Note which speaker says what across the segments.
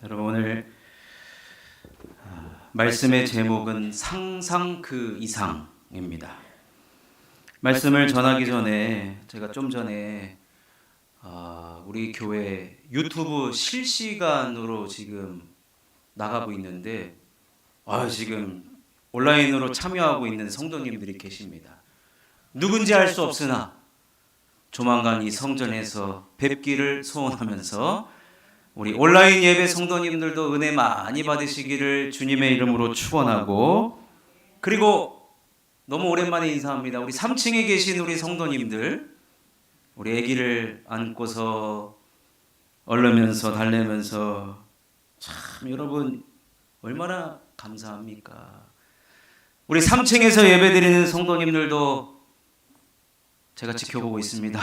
Speaker 1: 여러분 오늘 말씀의 제목은 상상 그 이상입니다. 말씀을 전하기 전에 제가 좀 전에 우리 교회 유튜브 실시간으로 지금 나가고 있는데 지금 온라인으로 참여하고 있는 성도님들이 계십니다. 누군지 알 수 없으나 조만간 이 성전에서 뵙기를 소원하면서 우리 온라인 예배 성도님들도 은혜 많이 받으시기를 주님의 이름으로 축원하고, 그리고 너무 오랜만에 인사합니다. 우리 3층에 계신 우리 성도님들, 우리 아기를 안고서 얼르면서 달래면서 참 여러분 얼마나 감사합니까? 우리 3층에서 예배드리는 성도님들도 제가 지켜보고 있습니다.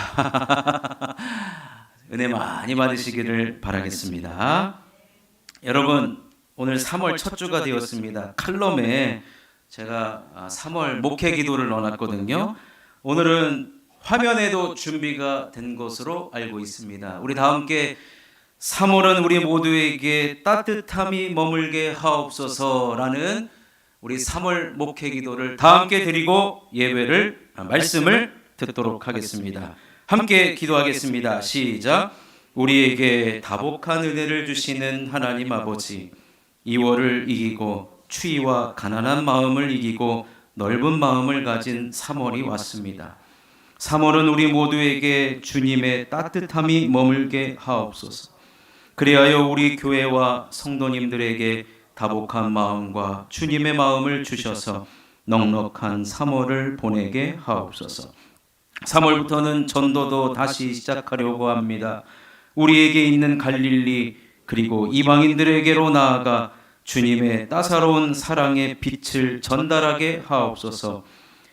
Speaker 1: 은혜 많이 받으시기를 바라겠습니다. 여러분 오늘 3월 첫 주가 되었습니다. 칼럼에 제가 3월 목회 기도를 넣어놨거든요. 오늘은 화면에도 준비가 된 것으로 알고 있습니다. 우리 다 함께 3월은 우리 모두에게 따뜻함이 머물게 하옵소서라는 우리 3월 목회 기도를 다 함께 드리고 말씀을 듣도록 하겠습니다. 함께 기도하겠습니다. 시작. 우리에게 다복한 은혜를 주시는 하나님 아버지, 2월을 이기고 추위와 가난한 마음을 이기고 넓은 마음을 가진 3월이 왔습니다. 3월은 우리 모두에게 주님의 따뜻함이 머물게 하옵소서. 그리하여 우리 교회와 성도님들에게 다복한 마음과 주님의 마음을 주셔서 넉넉한 3월을 보내게 하옵소서. 3월부터는 전도도 다시 시작하려고 합니다. 우리에게 있는 갈릴리 그리고 이방인들에게로 나아가 주님의 따사로운 사랑의 빛을 전달하게 하옵소서.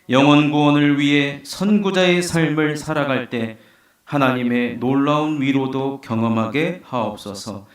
Speaker 1: 영혼 구원을 위해 선구자의 삶을 살아갈 때 하나님의 놀라운 위로도 경험하게 하옵소서.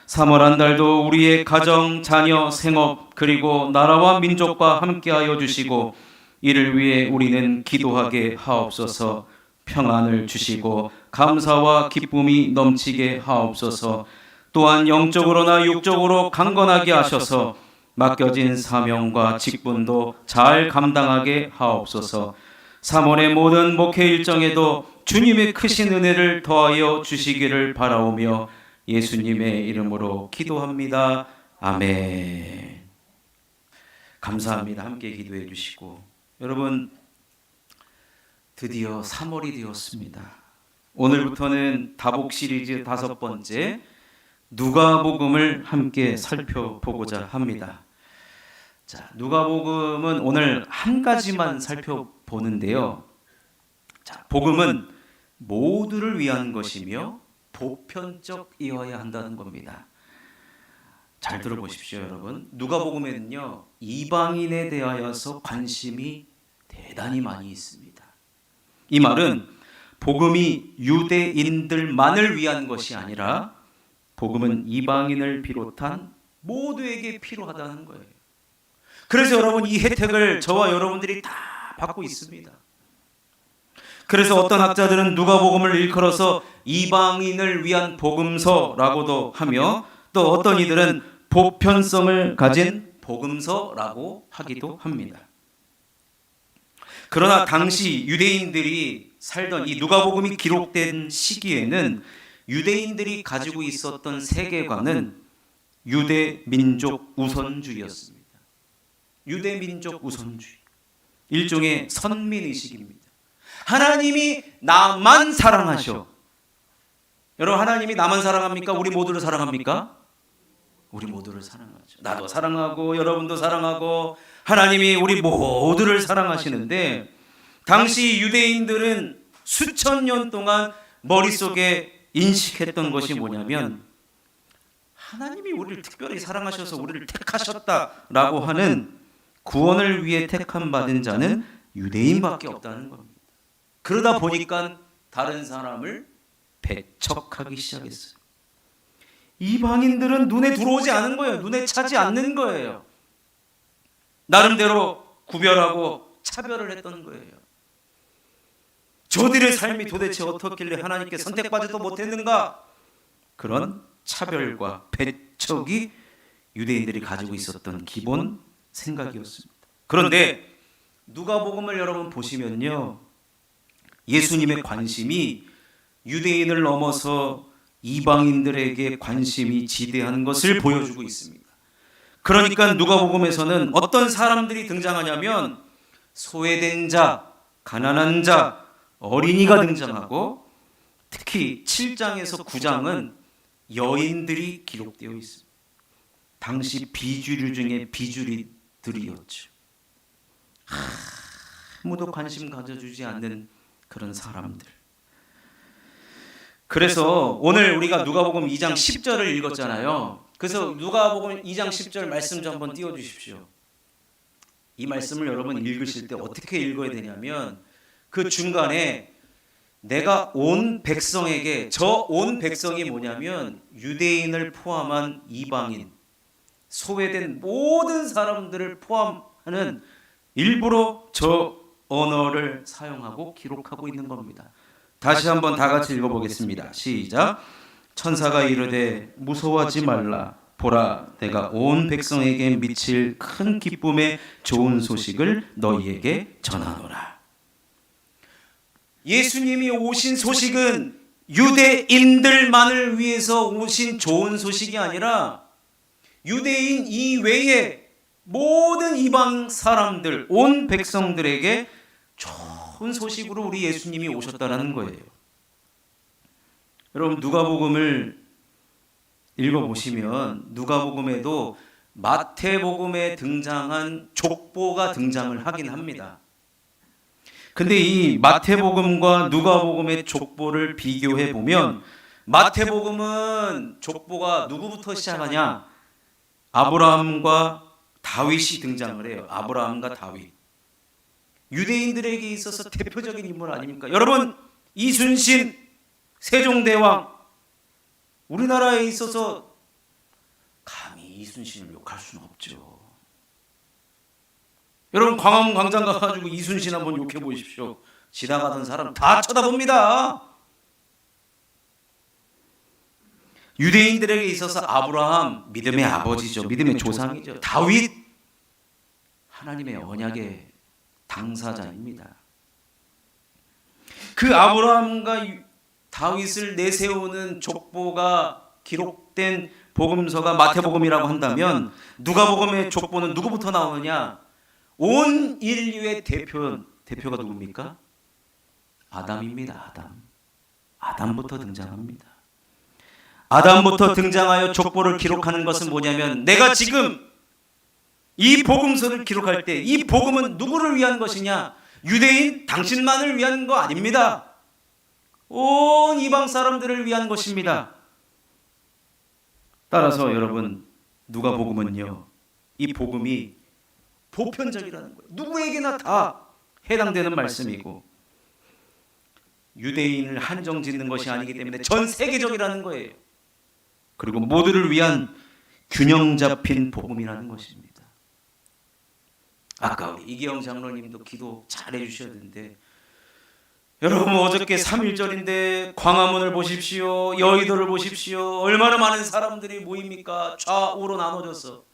Speaker 1: 3월 한 달도 우리의 가정, 자녀, 생업 그리고 나라와 민족과 함께하여 주시고 이를 위해 우리는 기도하게 하옵소서. 평안을 주시고 감사와 기쁨이 넘치게 하옵소서. 또한 영적으로나 육적으로 강건하게 하셔서 맡겨진 사명과 직분도 잘 감당하게 하옵소서. 3월의 모든 목회 일정에도 주님의 크신 은혜를 더하여 주시기를 바라오며 예수님의 이름으로 기도합니다. 아멘. 감사합니다. 함께 기도해 주시고, 여러분 드디어 3월이 되었습니다. 오늘부터는 다복 시리즈 5번째 누가복음을 함께 살펴보고자 합니다. 자, 누가복음은 오늘 한 가지만 살펴보는데요. 자, 복음은 모두를 위한 것이며 보편적이어야 한다는 겁니다. 잘 들어보십시오, 여러분. 누가복음에는요, 이방인에 대하여서 관심이 대단히 많이 있습니다. 이 말은 복음이 유대인들만을 위한 것이 아니라 복음은 이방인을 비롯한 모두에게 필요하다는 거예요. 그래서 여러분 이 혜택을 저와 여러분들이 다 받고 있습니다. 그래서 어떤 학자들은 누가복음을 일컬어서 이방인을 위한 복음서라고도 하며, 또 어떤 이들은 보편성을 가진 복음서라고 하기도 합니다. 그러나 당시 유대인들이 살던 이 누가복음이 기록된 시기에는 유대인들이 가지고 있었던 세계관은 유대민족 우선주의였습니다. 유대민족 우선주의, 일종의 선민의식입니다. 하나님이 나만 사랑하셔. 여러분, 하나님이 나만 사랑합니까? 우리 모두를 사랑합니까? 우리 모두를 사랑하죠. 나도 사랑하고 여러분도 사랑하고 하나님이 우리 모두를 사랑하시는데, 당시 유대인들은 수천 년 동안 머릿속에 인식했던 것이 뭐냐면 하나님이 우리를 특별히 사랑하셔서 우리를 택하셨다라고 하는, 구원을 위해 택함 받은 자는 유대인밖에 없다는 겁니다. 그러다 보니까 다른 사람을 배척하기 시작했어요. 이방인들은 눈에 들어오지 않은 거예요. 눈에 차지 않는 거예요. 나름대로 구별하고 차별을 했던 거예요. 저들의 삶이 도대체 어떻길래 하나님께 선택받지도 못했는가? 그런 차별과 배척 축적이 유대인들이 가지고 있었던 기본 생각이었습니다. 그런데 누가복음을 여러분 보시면요, 예수님의 관심이 유대인을 넘어서 이방인들에게 관심이 지대한 것을 보여주고 있습니다. 그러니까 누가복음에서는 어떤 사람들이 등장하냐면 소외된 자, 가난한 자, 어린이가 등장하고 특히 7장에서 9장은 여인들이 기록되어 있습니다. 당시 비주류 중에 비주류들이었죠. 아무도 관심 가져주지 않는 그런 사람들. 그래서 오늘 우리가 누가복음 2장 10절을 읽었잖아요. 그래서 누가복음 2장 10절 말씀 좀 한번 띄워주십시오. 이 말씀을 여러분 읽으실 때 어떻게 읽어야 되냐면 그 중간에 내가 온 백성에게, 저 온 백성이 뭐냐면 유대인을 포함한 이방인, 소외된 모든 사람들을 포함하는 일부러 저 언어를 사용하고 기록하고 있는 겁니다. 다시 한번 다 같이 읽어보겠습니다. 시작. 천사가 이르되 무서워하지 말라. 보라, 내가 온 백성에게 미칠 큰 기쁨의 좋은 소식을 너희에게 전하노라. 예수님이 오신 소식은 유대인들만을 위해서 오신 좋은 소식이 아니라 유대인 이외에 모든 이방 사람들, 온 백성들에게 좋은 소식으로 우리 예수님이 오셨다는 거예요. 여러분 누가복음을 읽어보시면 누가복음에도 마태복음에 등장한 족보가 등장을 하긴 합니다. 근데 이 마태복음과 누가복음의 족보를 비교해 보면 마태복음은 족보가 누구부터 시작하냐? 아브라함과 다윗이 등장을 해요. 아브라함과 다윗. 유대인들에게 있어서 대표적인 인물 아닙니까? 여러분 이순신 세종대왕, 우리나라에 있어서 감히 이순신을 욕할 수는 없죠. 여러분 광화문 광장 가가지고 이순신 한번 욕해 보십시오. 지나가던 사람 다 쳐다봅니다. 유대인들에게 있어서 아브라함 믿음의 아버지죠. 믿음의 조상이죠. 다윗 하나님의 언약의 당사자입니다. 그 아브라함과 다윗을 내세우는 족보가 기록된 복음서가 마태복음이라고 한다면 누가복음의 족보는 누구부터 나오느냐? 온 인류의 대표가 누굽니까? 아담입니다. 아담부터 등장합니다. 아담부터 등장하여 족보를 기록하는 것은 뭐냐면 내가 지금 이 복음서를 기록할 때 이 복음은 누구를 위한 것이냐? 유대인 당신만을 위한 거 아닙니다. 온 이방 사람들을 위한 것입니다. 따라서 여러분 누가복음은요, 이 복음이 보편적이라는 거예요. 누구에게나 다 해당되는 말씀이고 유대인을 한정 짓는 것이 아니기 때문에 전 세계적이라는 거예요. 그리고 모두를 위한 균형 잡힌 복음이라는 것입니다. 아까 우리 이기영 장로님도 기도 잘해 주셔야 되는데 여러분 어저께 3.1절인데 광화문을 보십시오. 여의도를 보십시오. 얼마나 많은 사람들이 모입니까? 좌우로 나눠져서.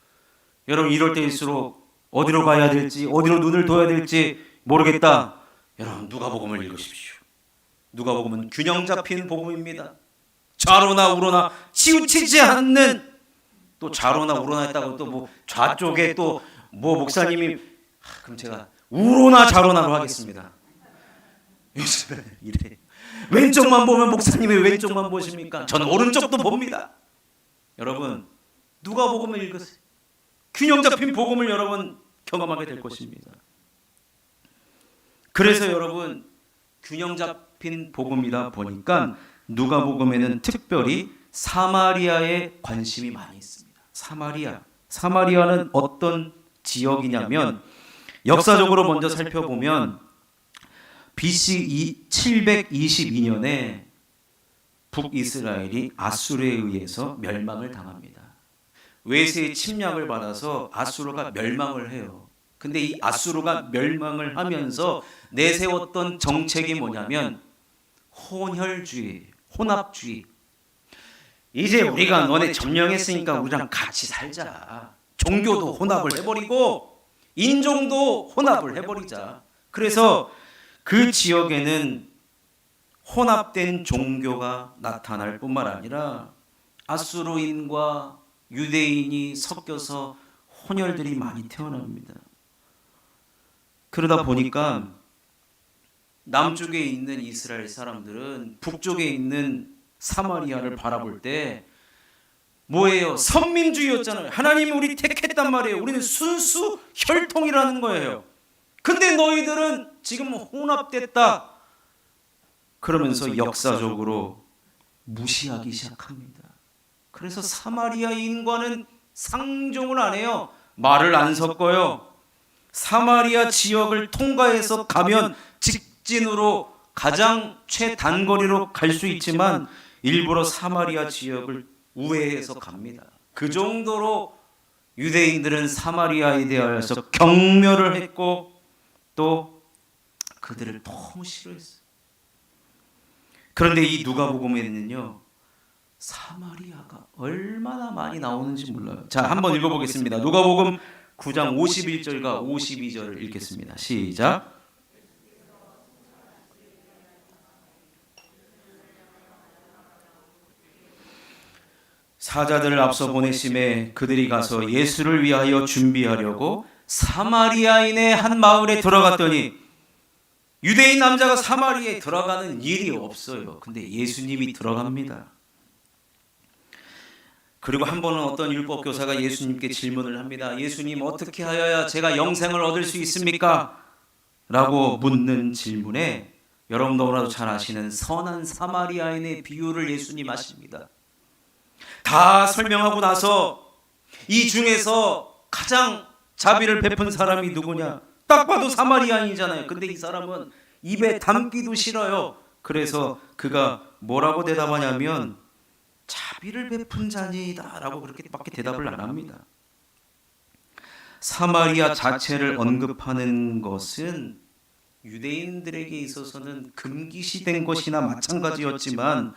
Speaker 1: 여러분 이럴 때일수록 어디로 가야 될지, 어디로 눈을 둬야 될지 모르겠다. 여러분 누가복음을 읽으십시오. 누가복음은 균형 잡힌 복음입니다. 좌로나 우로나 치우치지 않는, 또 좌로나 우로나 했다고 또 뭐 좌쪽에 또 뭐 목사님이 그럼 제가 우로나 좌로나로 하겠습니다. 요즘에 이래. 왼쪽만 보면 목사님이 왼쪽만 보십니까? 저는 오른쪽도 봅니다. 여러분 누가복음을 읽으세요. 균형 잡힌 복음을 여러분 경험하게 될 것입니다. 그래서 여러분 균형 잡힌 복음이다 보니까 누가복음에는 특별히 사마리아에 관심이 많이 있습니다. 사마리아는 어떤 지역이냐면 역사적으로 먼저 살펴보면 BC 722년에 북이스라엘이 아수르에 의해서 멸망을 당합니다. 외세의 침략을 받아서 아수르가 멸망을 해요. 근데 이 아수르가 멸망을 하면서 내세웠던 정책이 뭐냐면 혼혈주의, 혼합주의. 이제 우리가 너네 점령했으니까 우리랑 같이 살자. 종교도 혼합을 해버리고 인종도 혼합을 해버리자. 그래서 그 지역에는 혼합된 종교가 나타날 뿐만 아니라 아수르인과 유대인이 섞여서 혼혈들이 많이 태어납니다. 그러다 보니까 남쪽에 있는 이스라엘 사람들은 북쪽에 있는 사마리아를 바라볼 때 뭐예요? 선민주의였잖아요. 하나님이 우리 택했단 말이에요. 우리는 순수 혈통이라는 거예요. 근데 너희들은 지금 혼합됐다. 그러면서 역사적으로 무시하기 시작합니다. 그래서 사마리아인과는 상종을 안 해요. 말을 안 섞어요. 사마리아 지역을 통과해서 가면 직진으로 가장 최단거리로 갈 수 있지만 일부러 사마리아 지역을 우회해서 갑니다. 그 정도로 유대인들은 사마리아에 대하여서 경멸을 했고 또 그들을 너무 싫어했어요. 그런데 이 누가복음에는요, 사마리아가 얼마나 많이 나오는지 몰라요. 자, 한번 읽어보겠습니다. 누가복음 9장 51절과 52절을 읽겠습니다. 시작. 사자들을 앞서 보내심에 그들이 가서 예수를 위하여 준비하려고 사마리아인의 한 마을에 들어갔더니, 유대인 남자가 사마리아에 들어가는 일이 없어요. 근데 예수님이 들어갑니다. 그리고 한 번은 어떤 율법 교사가 예수님께 질문을 합니다. 예수님, 어떻게 하여야 제가 영생을 얻을 수 있습니까? 라고 묻는 질문에 여러분 너무나도 잘 아시는 선한 사마리아인의 비유를 예수님 하십니다. 다 설명하고 나서 이 중에서 가장 자비를 베푼 사람이 누구냐? 딱 봐도 사마리아인이잖아요. 근데 이 사람은 입에 담기도 싫어요. 그래서 그가 뭐라고 대답하냐면 자비를 베푼 자니다 라고 그렇게밖에 대답을 안 합니다. 사마리아 자체를 언급하는 것은 유대인들에게 있어서는 금기시된 것이나 마찬가지였지만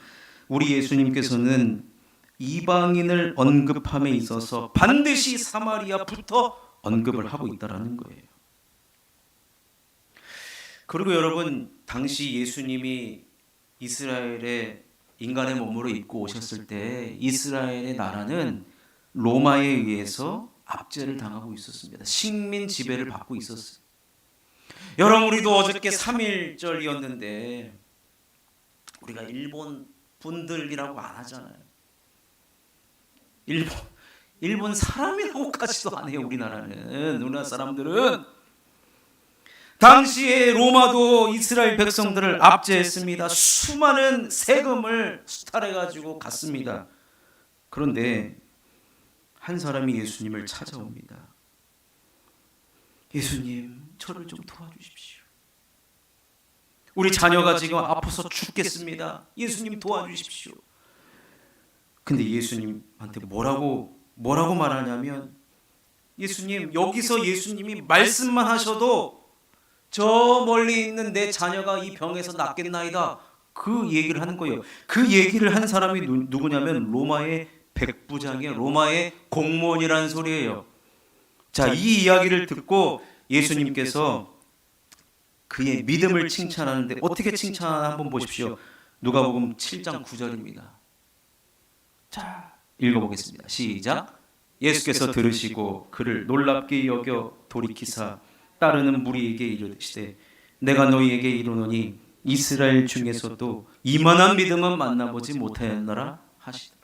Speaker 1: 우리 예수님께서는 이방인을 언급함에 있어서 반드시 사마리아부터 언급을 하고 있다는 거예요. 그리고 여러분, 당시 예수님이 이스라엘에 인간의 몸으로 입고 오셨을 때 이스라엘의 나라는 로마에 의해서 압제를 당하고 있었습니다. 식민 지배를 받고 있었어요. 여러분, 우리도 어저께 3.1절이었는데 우리가 일본 분들이라고 안 하잖아요. 일본 사람이라고까지도 안 해요. 우리나라 사람들은. 당시에 로마도 이스라엘 백성들을 압제했습니다. 수많은 세금을 수탈해가지고 갔습니다. 그런데 한 사람이 예수님을 찾아옵니다. 예수님, 저를 좀 도와주십시오. 우리 자녀가 지금 아파서 죽겠습니다. 예수님 도와주십시오. 근데 예수님한테 뭐라고 말하냐면, 예수님, 여기서 예수님이 말씀만 하셔도 저 멀리 있는 내 자녀가 이 병에서 낫겠나이다, 그 얘기를 하는 거예요. 그 얘기를 한 사람이 누구냐면 로마의 백부장이에요. 로마의 공무원이라는 소리예요. 자, 이 이야기를 듣고 예수님께서 그의 믿음을 칭찬하는데 어떻게 칭찬하나 한번 보십시오. 누가복음 7장 9절입니다. 자, 읽어보겠습니다. 시작. 예수께서 들으시고 그를 놀랍게 여겨 돌이키사 따르는 무리에게 이르시되, 내가 너희에게 이르노니 이스라엘 중에서도 이만한 믿음은 만나보지 못하였노라 하시더라.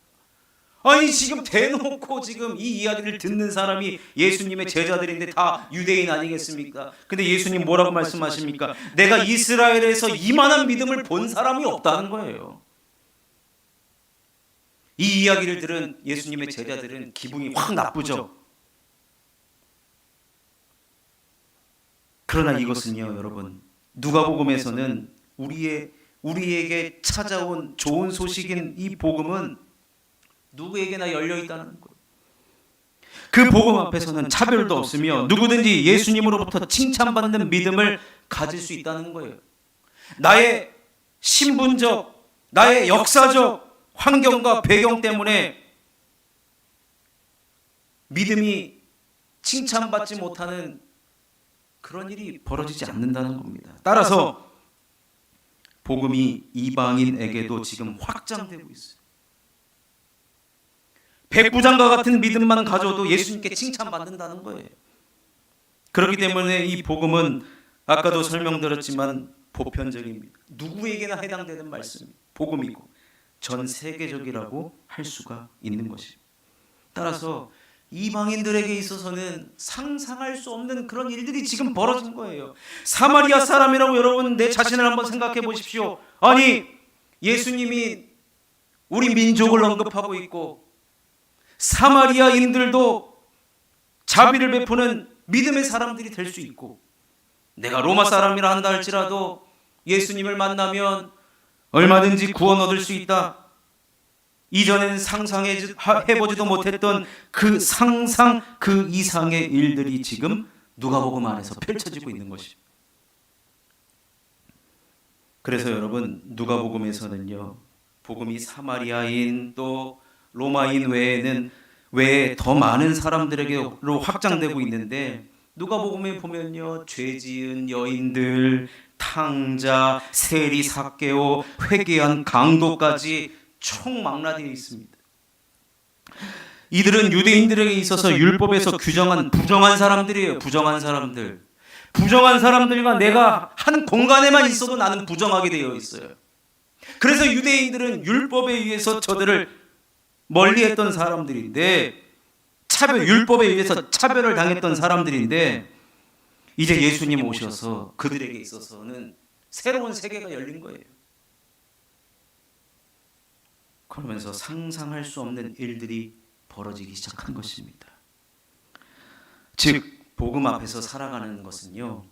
Speaker 1: 아니, 지금 대놓고 지금 이 이야기를 듣는 사람이 예수님의 제자들인데 다 유대인 아니겠습니까? 근데 예수님 뭐라고 말씀하십니까? 내가 이스라엘에서 이만한 믿음을 본 사람이 없다는 거예요. 이 이야기를 들은 예수님의 제자들은 기분이 확 나쁘죠. 그러나 이것은요, 여러분, 누가복음에서는 우리에게 찾아온 좋은 소식인 이 복음은 누구에게나 열려 있다는 거예요. 그 복음 앞에서는 차별도 없으며 누구든지 예수님으로부터 칭찬받는 믿음을 가질 수 있다는 거예요. 나의 신분적, 나의 역사적, 환경과 배경 때문에 믿음이 칭찬받지 못하는 그런 일이 벌어지지 않는다는 겁니다. 따라서 복음이 이방인에게도 지금 확장되고 있어요. 백부장과 같은 믿음만 가져도 예수님께 칭찬받는다는 거예요. 그렇기 때문에 이 복음은 아까도 설명드렸지만 보편적입니다. 누구에게나 해당되는 말씀이 복음이고 전 세계적이라고 할 수가 있는 것입니다. 따라서 이방인들에게 있어서는 상상할 수 없는 그런 일들이 지금 벌어진 거예요. 사마리아 사람이라고 여러분 내 자신을 한번 생각해 보십시오. 아니 예수님이 우리 민족을 언급하고 있고 사마리아인들도 자비를 베푸는 믿음의 사람들이 될 수 있고 내가 로마 사람이라 한다 할지라도 예수님을 만나면 얼마든지 구원 얻을 수 있다. 이전에는 상상해보지도 못했던 그 상상 그 이상의 일들이 지금 누가복음 안에서 펼쳐지고 있는 것입니다. 그래서 여러분 누가복음에서는요 복음이 사마리아인 또 로마인 외에 더 많은 사람들에게로 확장되고 있는데 누가복음에 보면요 죄지은 여인들, 탕자, 세리 삭개오, 회개한 강도까지 총망라되어 있습니다. 이들은 유대인들에게 있어서 율법에서 규정한 부정한 사람들이에요. 부정한 사람들. 부정한 사람들과 내가 한 공간에만 있어도 나는 부정하게 되어 있어요. 그래서 유대인들은 율법에 의해서 저들을 멀리했던 사람들인데 율법에 의해서 차별을 당했던 사람들인데 이제 예수님 오셔서 그들에게 있어서는 새로운 세계가 열린 거예요. 그러면서 상상할 수 없는 일들이 벌어지기 시작한 것입니다. 즉 복음 앞에서 살아가는 것은요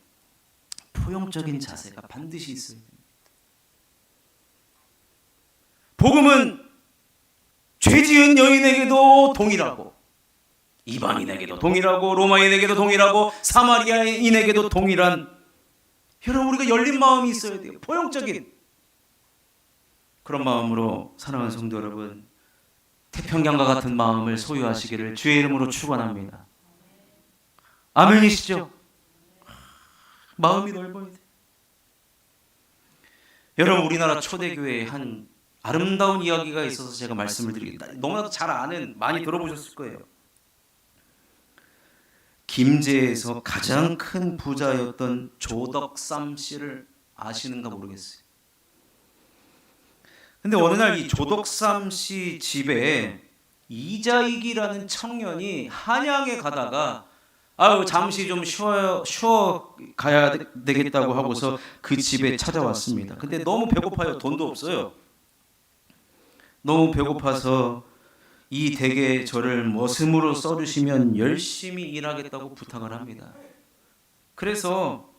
Speaker 1: 포용적인 자세가 반드시 있어야 됩니다. 복음은 죄지은 여인에게도 동일하고 이방인에게도 동일하고 로마인에게도 동일하고 사마리아인에게도 동일한 여러분 우리가 열린 마음이 있어야 돼요. 포용적인 그런 마음으로 사랑하는 성도 여러분 태평양과 같은 마음을 소유하시기를 주의 이름으로 축원합니다. 아멘이시죠? 마음이 넓어야 돼. 여러분 우리나라 초대교회의 한 아름다운 이야기가 있어서 제가 말씀을 드리겠다. 너무나도 잘 아는 많이 들어보셨을 거예요. 김제에서 가장 큰 부자였던 조덕삼 씨를 아시는가 모르겠어요. 근데 어느 날 이 조덕삼 씨 집에 이자익이라는 청년이 한양에 가다가 잠시 좀 쉬어 가야 되겠다고 하고서 그 집에 찾아왔습니다. 근데 너무 배고파요. 돈도 없어요. 너무 배고파서 이 댁에 저를 머슴으로 써주시면 열심히 일하겠다고 부탁을 합니다. 그래서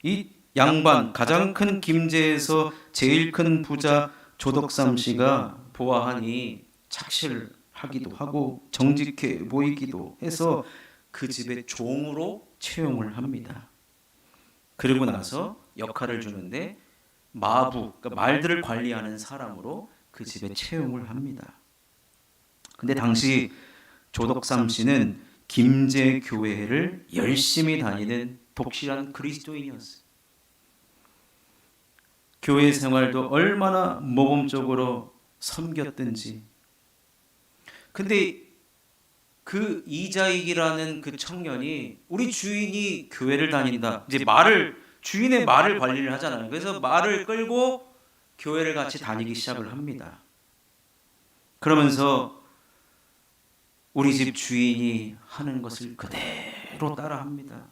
Speaker 1: 이 양반 가장 큰 김제에서 제일 큰 부자 조덕삼 씨가 보아하니 착실하기도 하고 정직해 보이기도 해서 그 집에 종으로 채용을 합니다. 그리고 나서 역할을 주는데 마부, 그러니까 말들을 관리하는 사람으로 그 집에 채용을 합니다. 근데 당시 조덕삼 씨는 김제 교회를 열심히 다니는 독실한 그리스도인이었어요. 교회 생활도 얼마나 모범적으로 섬겼든지. 근데 그 이자익이라는 그 청년이 우리 주인이 교회를 다닌다. 이제 주인의 말을 관리를 하잖아요. 그래서 말을 끌고 교회를 같이 다니기 시작을 합니다. 그러면서 우리 집 주인이 하는 것을 그대로 따라합니다.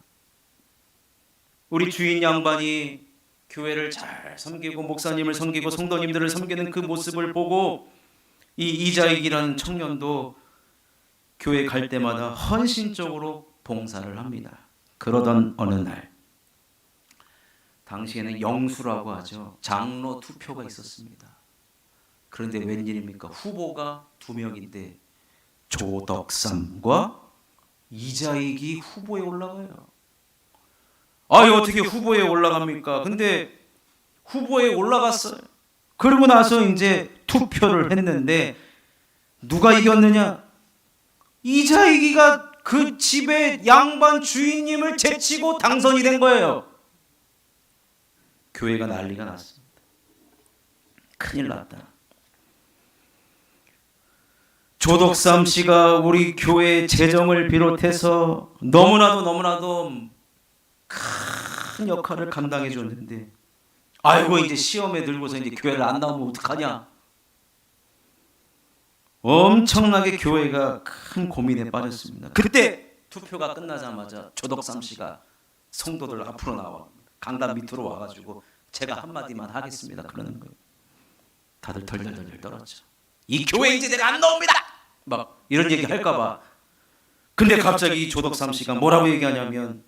Speaker 1: 우리 주인 양반이 교회를 잘 섬기고 목사님을 섬기고 성도님들을 섬기는 그 모습을 보고 이 이자익이라는 청년도 교회 갈 때마다 헌신적으로 봉사를 합니다. 그러던 어느 날 당시에는 영수라고 하죠. 장로 투표가 있었습니다. 그런데 웬일입니까? 후보가 2명인데 조덕삼과 이자익이 후보에 올라가요. 어떻게 후보에 올라갑니까? 근데 후보에 올라갔어요. 그러고 나서 이제 투표를 했는데 누가 이겼느냐? 이자익이가 그 집의 양반 주인님을 제치고 당선이 된 거예요. 교회가 난리가 났습니다. 큰일 났다. 조덕삼 씨가 우리 교회 재정을 비롯해서 너무나도 큰 역할을 감당해 줬는데, 아이고 이제 시험에 들고서 이제 교회를 안 나오면 어떡하냐? 엄청나게 교회가 큰 고민에 빠졌습니다. 그때 투표가 끝나자마자 조덕삼 씨가 성도들 앞으로 나와 강단 밑으로 와가지고 제가 한마디만 하겠습니다 그러는 거예요. 다들 덜덜덜 떨었죠. 이 교회 이제 내가 안 나옵니다 막 이런 얘기 할까봐. 근데 갑자기 조덕삼 씨가 뭐라고 얘기하냐면,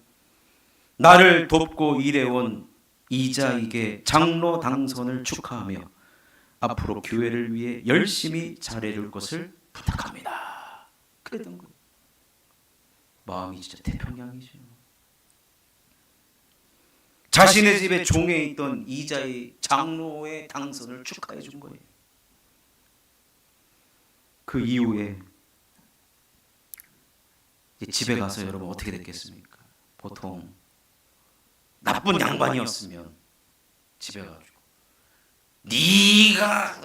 Speaker 1: 나를 돕고 일해온 이자익의 장로 당선을 축하하며 앞으로 교회를 위해 열심히 잘해줄 것을 부탁합니다. 그랬던 거예요. 마음이 진짜 태평양이죠. 자신의 집에 종에 있던 이자익 장로의 당선을 축하해 준 거예요. 그 이후에 집에 가서 여러분 어떻게 됐겠습니까? 보통 나쁜 양반이었으면 집에 가지고 네가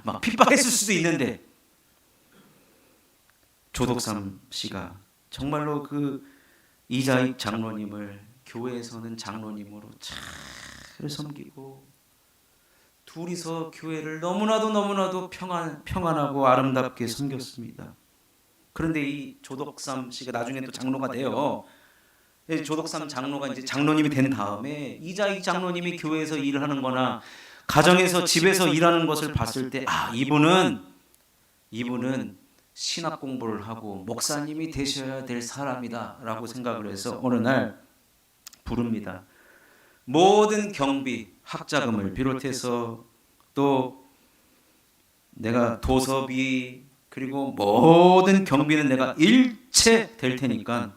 Speaker 1: 막 핍박했을 수도 있는데, 조덕삼 씨가 정말로 그 이자익 장로님을 교회에서는 장로님으로 잘 섬기고 둘이서 교회를 너무나도 평안하고 아름답게 섬겼습니다. 그런데 이 조덕삼 씨가 나중에 또 장로가 돼요. 조덕삼 장로가 이제 장로님이 된 다음에 이자익 장로님이 교회에서 일을 하는 거나 가정에서 집에서 일하는 것을 봤을 때, 아, 이분은 신학 공부를 하고 목사님이 되셔야 될 사람이다 라고 생각을 해서 어느 날 부릅니다. 모든 경비, 학자금을 비롯해서 또 내가 도서비 그리고 모든 경비는 내가 일체 될 테니까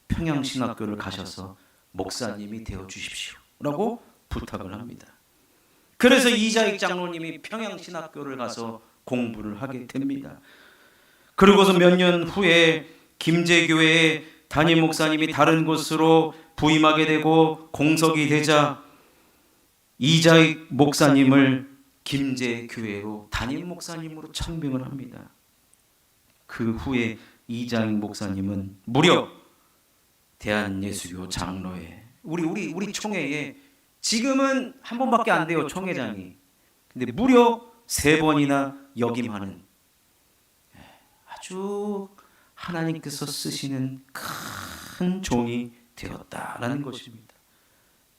Speaker 1: 평양신학교를 가셔서 목사님이 되어 주십시오 라고 부탁을 합니다. 그래서 이자익 장로님이 평양신학교를 가서 공부를 하게 됩니다. 그리고서 몇 년 후에 김제교회의 담임 목사님이 다른 곳으로 부임하게 되고 공석이 되자 이자익 목사님을 김제교회로 담임 목사님으로 청빙을 합니다. 그 후에 이자익 목사님은 무려 대한예수교 장로회, 우리 총회에 지금은 한 번밖에 안 돼요, 총회장이. 근데 무려 3번이나 역임하는 아주 하나님께서 쓰시는 큰 종이 되었다라는 것입니다.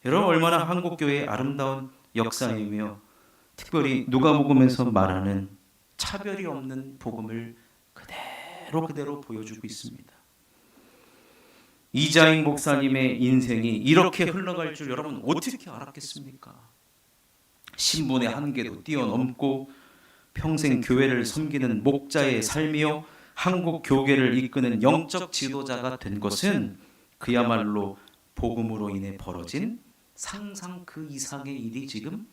Speaker 1: 여러분, 얼마나 한국교회의 아름다운 역사이며 특별히 누가복음에서 말하는 차별이 없는 복음을 그대로 보여주고 있습니다. 이자익 목사님의 인생이 이렇게 흘러갈 줄 여러분 어떻게 알았겠습니까? 신분의 한계도 뛰어넘고 평생 교회를 섬기는 목자의 삶이요 한국 교계를 이끄는 영적 지도자가 된 것은 그야말로 복음으로 인해 벌어진 상상 그 이상의 일이 지금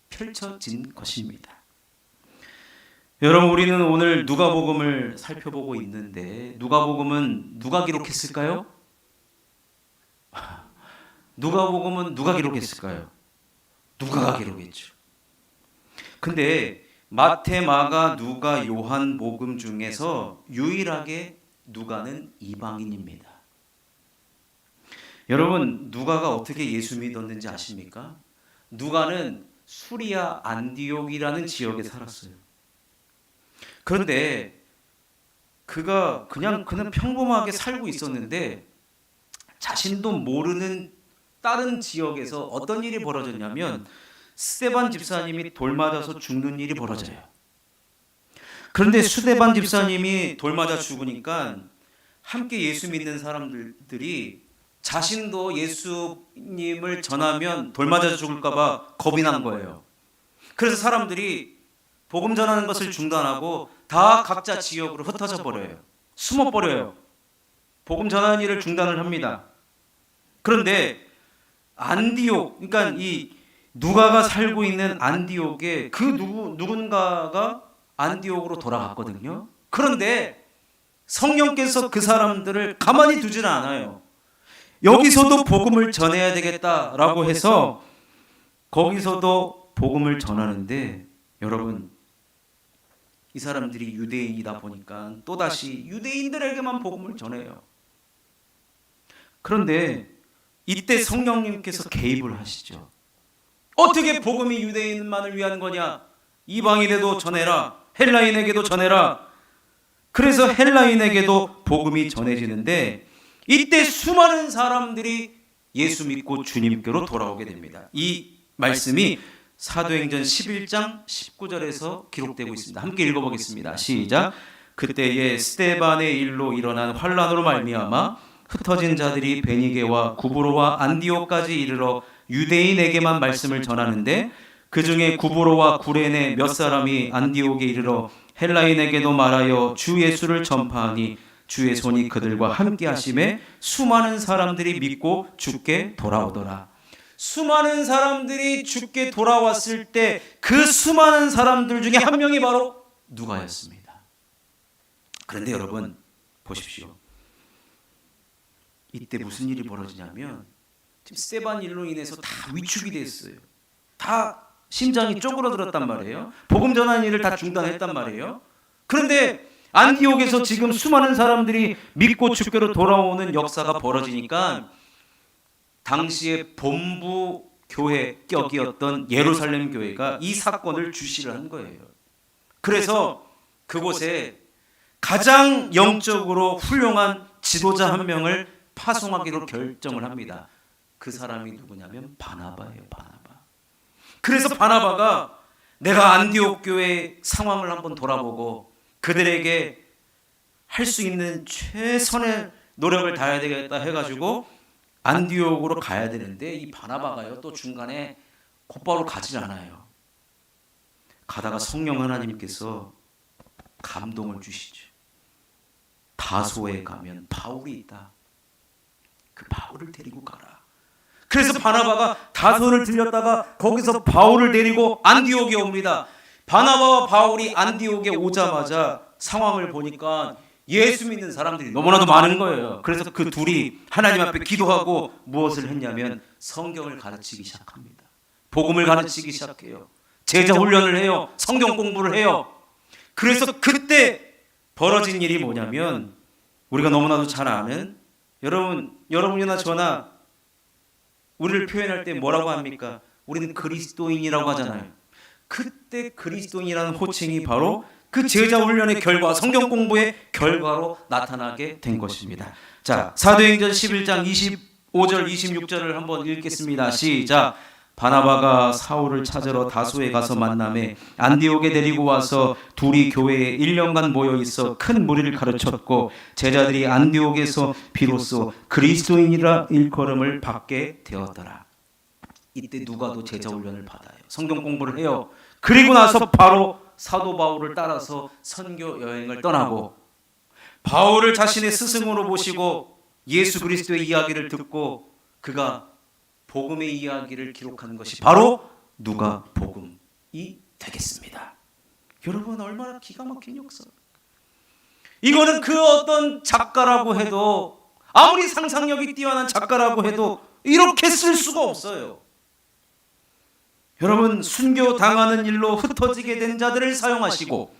Speaker 1: 펼쳐진 것입니다. 여러분, 우리는 오늘 누가복음을 살펴보고 있는데 누가복음은 누가 기록했을까요? 누가복음은 누가 기록했을까요? 누가가 기록했죠. 근데 마태, 마가, 누가, 요한 복음 중에서 유일하게 누가는 이방인입니다. 여러분, 누가가 어떻게 예수 믿었는지 아십니까? 누가는 수리아 안디옥이라는 지역에 살았어요. 그런데 그는 평범하게 살고 있었는데 자신도 모르는 다른 지역에서 어떤 일이 벌어졌냐면 스데반 집사님이 돌 맞아서 죽는 일이 벌어져요. 그런데 스데반 집사님이 돌 맞아 죽으니까 함께 예수 믿는 사람들이 자신도 예수님을 전하면 돌 맞아 죽을까 봐 겁이 난 거예요. 그래서 사람들이 복음 전하는 것을 중단하고 다 각자 지역으로 흩어져 버려요. 숨어 버려요. 복음 전하는 일을 중단을 합니다. 그런데 안디옥, 그러니까 이 누가가 살고 있는 안디옥에 그 누군가가 안디옥으로 돌아갔거든요. 그런데 성령께서 그 사람들을 가만히 두지는 않아요. 여기서도 복음을 전해야 되겠다라고 해서 거기서도 복음을 전하는데, 여러분, 이 사람들이 유대인이다 보니까 또다시 유대인들에게만 복음을 전해요. 그런데 이때 성령님께서 개입을 하시죠. 어떻게 복음이 유대인만을 위한 거냐? 이방인에도 전해라. 헬라인에게도 전해라. 그래서 헬라인에게도 복음이 전해지는데, 이때 수많은 사람들이 예수 믿고 주님께로 돌아오게 됩니다. 이 말씀이 사도행전 11장 19절에서 기록되고 있습니다. 함께 읽어보겠습니다. 시작. 그때에 스데반의 일로 일어난 환란으로 말미암아 흩어진 자들이 베니게와 구브로와 안디옥까지 이르러 유대인에게만 말씀을 전하는데, 그 중에 구브로와 구레네 몇 사람이 안디옥에 이르러 헬라인에게도 말하여 주 예수를 전파하니 주의 손이 그들과 함께 하심에 수많은 사람들이 믿고 주께 돌아오더라. 수많은 사람들이 주께 돌아왔을 때 그 수많은 사람들 중에 한 명이 바로 누가였습니다. 그런데 여러분 보십시오. 이때 무슨 일이 벌어지냐면, 지금 스데반 일로 인해서 다 위축이 됐어요. 다 심장이 쪼그러들었단 말이에요. 복음 전하는 일을 다 중단했단 말이에요. 그런데 안디옥에서 지금 수많은 사람들이 믿고 주께로 돌아오는 역사가 벌어지니까, 당시에 본부 교회 격이었던 예루살렘 교회가 이 사건을 주시를 한 거예요. 그래서 그곳에 가장 영적으로 훌륭한 지도자 한 명을 파송하기로 결정을 합니다. 그 사람이 누구냐면 바나바예요. 바나바. 그래서 바나바가 내가 안디옥 교회의 상황을 한번 돌아보고 그들에게 할 수 있는 최선의 노력을 다해야 되겠다 해가지고 안디옥으로 가야 되는데, 이 바나바가요 또 중간에 곧바로 가지 않아요. 가다가 성령 하나님께서 감동을 주시죠. 다소에 가면 바울이 있다. 그 바울을 데리고 가라. 그래서 바나바가 다소를 들렸다가 거기서 바울을 데리고 안디옥에 옵니다. 바나바와 바울이 안디옥에 오자마자 상황을 보니까 예수 믿는 사람들이 너무나도 많은 거예요. 그래서 그 둘이 하나님 앞에 기도하고 무엇을 했냐면 성경을 가르치기 시작합니다. 복음을 가르치기 시작해요. 제자 훈련을 해요. 성경 공부를 해요. 그래서 그때 벌어진 일이 뭐냐면, 우리가 너무나도 잘 아는, 여러분이나 저나 우리를 표현할 때 뭐라고 합니까? 우리는 그리스도인이라고 하잖아요. 그때 그리스도인이라는 호칭이 바로 그 제자 훈련의 결과, 성경 공부의 결과로 나타나게 된 것입니다. 자, 사도행전 11장 25절 26절을 한번 읽겠습니다. 시작. 바나바가 사울을 찾으러 다소에 가서 만나매 안디옥에 데리고 와서 둘이 교회에 1년간 모여 있어 큰 무리를 가르쳤고, 제자들이 안디옥에서 비로소 그리스도인이라 일컬음을 받게 되었더라. 이때 누가도 제자 훈련을 받아요. 성경 공부를 해요. 그리고 나서 바로 사도 바울을 따라서 선교 여행을 떠나고, 바울을 자신의 스승으로 모시고 예수 그리스도의 이야기를 듣고 그가 복음의 이야기를 기록한 것이 바로 누가복음이 되겠습니다. 여러분, 얼마나 기가 막힌 역사. 이거는 그 어떤 작가라고 해도, 아무리 상상력이 뛰어난 작가라고 해도 이렇게 쓸 수가 없어요. 여러분, 순교당하는 일로 흩어지게 된 자들을 사용하시고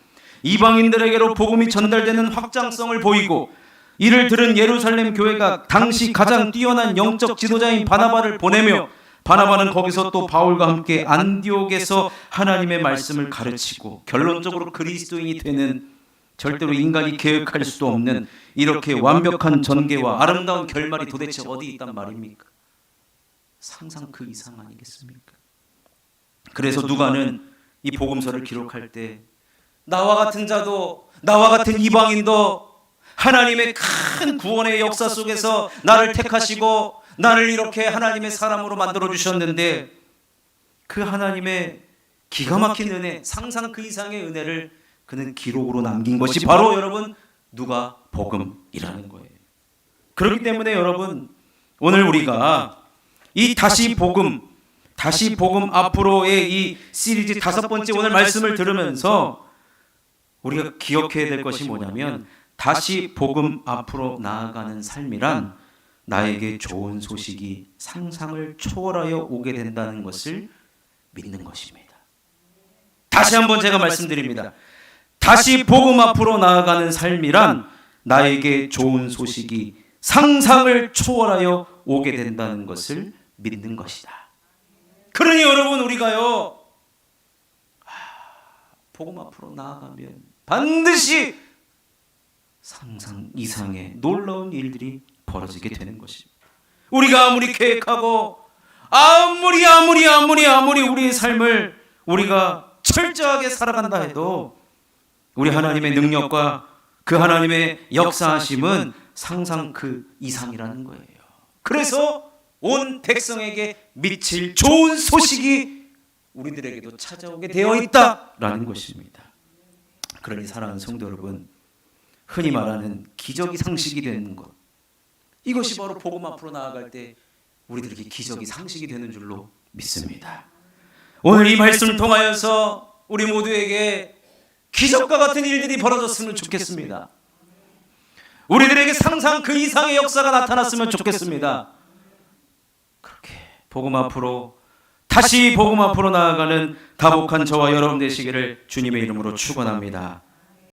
Speaker 1: 이방인들에게로 복음이 전달되는 확장성을 보이고, 이를 들은 예루살렘 교회가 당시 가장 뛰어난 영적 지도자인 바나바를 보내며, 바나바는 거기서 또 바울과 함께 안디옥에서 하나님의 말씀을 가르치고 결론적으로 그리스도인이 되는, 절대로 인간이 계획할 수도 없는 이렇게 완벽한 전개와 아름다운 결말이 도대체 어디 있단 말입니까? 상상 그 이상 아니겠습니까? 그래서 누가는 이 복음서를 기록할 때 나와 같은 자도, 나와 같은 이방인도 하나님의 큰 구원의 역사 속에서 나를 택하시고 나를 이렇게 하나님의 사람으로 만들어 주셨는데, 그 하나님의 기가 막힌 은혜, 상상 그 이상의 은혜를 그는 기록으로 남긴 것이 바로 여러분 누가복음이라는 거예요. 그렇기 때문에 여러분, 오늘 우리가 이 다시 복음 앞으로의 이 시리즈 5번째 오늘 말씀을 들으면서 우리가 기억해야 될 것이 뭐냐면, 다시 복음 앞으로 나아가는 삶이란 나에게 좋은 소식이 상상을 초월하여 오게 된다는 것을 믿는 것입니다. 다시 한번 제가 말씀드립니다. 다시 복음 앞으로 나아가는 삶이란 나에게 좋은 소식이 상상을 초월하여 오게 된다는 것을 믿는 것이다. 그러니 여러분, 우리가요, 복음 앞으로 나아가면 반드시 상상 이상의 놀라운 일들이 벌어지게 되는 것입니다. 우리가 아무리 계획하고 아무리 우리의 삶을 우리가 철저하게 살아간다 해도 우리 하나님의 능력과 그 하나님의 역사하심은 상상 그 이상이라는 거예요. 그래서 온 백성에게 미칠 좋은 소식이 우리들에게도 찾아오게 되어 있다라는 것입니다. 그러니 사랑하는 성도 여러분, 흔히 말하는 기적이 상식이 되는 것, 이것이 바로 복음 앞으로 나아갈 때 우리들에게 기적이 상식이 되는 줄로 믿습니다. 오늘 이 말씀을 통하여서 우리 모두에게 기적과 같은 일들이 벌어졌으면 좋겠습니다. 우리들에게 상상 그 이상의 역사가 나타났으면 좋겠습니다. 그렇게 복음 앞으로, 다시 복음 앞으로 나아가는 다복한 저와 여러분 되시기를 주님의 이름으로 축원합니다.